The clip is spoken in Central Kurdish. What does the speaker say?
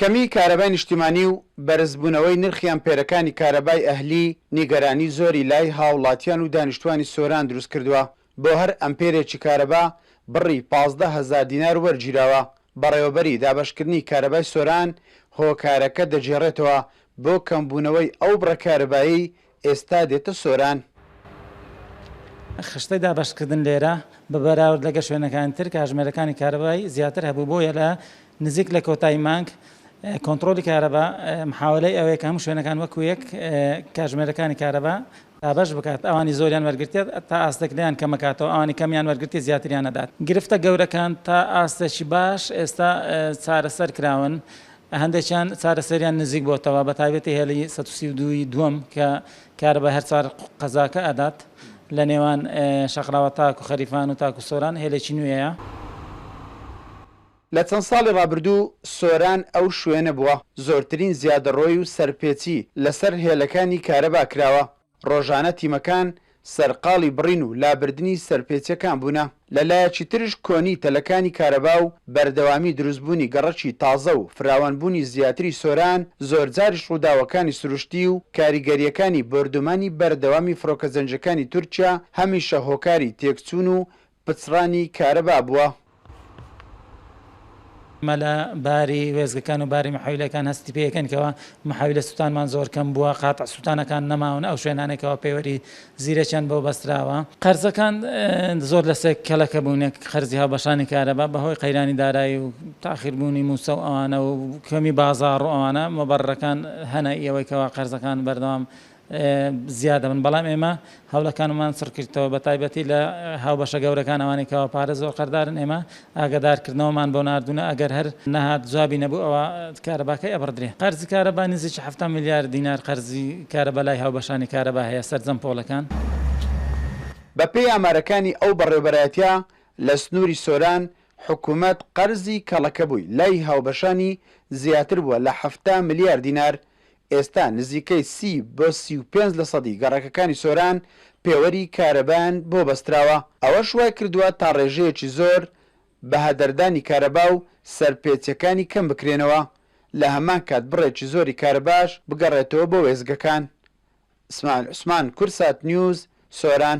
کەمی کارەبای نیشتیمانی و بەرزبوونەوەی نرخیان پێرەکانی کارەبای ئەهلی نیگەرانی زۆری لای هاوڵاتیان و دانیشتوانی سۆران دروست کردووە. بۆ هەر ئەمپێرێکی کارەبا بڕی 15,000 دینار وەرگیراوە. بەڕێوەبەری دابەشکردنی کارەبای سۆران هۆکارەکە دەجێڕێتەوە بۆ کەمبوونەوەی ئەو بڕە کارەبایی ئێستا دێتە سۆران. خشتەی دابەشکردن لێرە بە بەراورد لەگە شوێنەکانی تر کاتژمێرەکانی کارەبایی زیاتر هەبوو بۆیە لە نزیک لە کۆتایی مانگ کۆنتڕۆلی کارەبا محاولەی ئەوەیە کە هەموو شوێنەکان وەکو یەک کاتژمێرەکانی کارەبا دابەش بکات ئەوانی زۆریان وەرگرتێت تا ئاستەکلیان کەمەکاتەوە ئەوانی کەمیان وەرگرتی زیاتریان نەدات. گرفتە گەورەکان تا ئاستێکی باش ئێستا چارەسەر کراون هەندێکیان چارەسەریان نزیک بۆتەوە بە تایبەتی هێڵی 132 دووەم کە کارەبا هەر چوار قەزاکە ئەدات لە نێوان شەقراوە تاکو خەریفان و تاکو سۆران هێلێکی نوێیە. لە چەند ساڵی ڕابردوو سۆران ئەو شوێنە بووە زۆرترین زیادەڕۆی و سەرپێچی لەسەر هێلەکانی کارەبا کراوە. ڕۆژانە تیمەکان سەرقاڵی بڕین و لابردنی سەرپێچەکان بوونە. لەلایەکی ترش کۆنی تەلەکانی کارەبا و بەردەوامی دروستبوونی گەڕەکی تازە و فراوانبوونی زیاتری سۆران زۆرجاریش ڕووداوەکانی سروشتی و کاریگەریەکانی بەردەوامانی بەردەوامی فڕۆکەزەنجەکانی تورکیا هەمیشە هۆکاری تێکچوون و پچڕانی کارەبا بووە. مەلە باری وێزگەکان و باری مححویلەکان هەستی پێەکەنکەوە مححویلە سووتانمان زۆر کەم بووە قاتع سووتانەکان نەماون ئەو شوێنانێکەوە پەیوەری زیرەکیان بۆ بەستراوە. قەرزەکان زۆر لەسێک کەلەکە بوونێک خەرزی هاوبەشانی کارەبا بەهۆی قەیرانی دارایی و تاخیربوونی موسە و ئەوانە و کەمی بازاڕ و ئەوانە مەبەڕەکان هەنە ئەوەیەوەی قەرزەکان بەردەوام زیادە بن بەڵام ئێمە هەوڵەکانمان سڕ کردەوە بە تایبەتی لە هاوبەشە گەورەکان ئەوانێکەوە پارە زۆر قەردارن ئێمە ئاگادارکردنەوەمان بۆ ناردوونە ئەگەر هەر نەهات جوابی نەبوو ئەوە کارەباکەی ئەبڕدرێ. قەرزی کارەبا نزیکی 7 میلیارد دینار قەرزی کارەبا لای هاوبەشانی کارەبا هەیە سەرجەم پۆڵەکان. بەپێی ئامارەکانی ئەو بەڕێوەبەرایەتیە لە سنووری سۆران حکوومەت قەرزی کەڵەکە بووی لای هاوبەشانی زیاتر بووە لە 7 میلیارد دینار. ئێستا نزیکەی 30 بۆ 35% گەڕەکەکانی سۆران پێوەری کارەبایان بۆ بەستراوە. ئەوە شوای کردووە تا ڕێژەیەکی زۆر بە هەدەردانی کارەبا و سەرپێچەکانی کەم بکرێنەوە لە هەمان کات بڕێکی زۆری کارەباش بگەڕێتەوە بۆ وێزگەکان. عوسمان کورسات نیوز سۆران.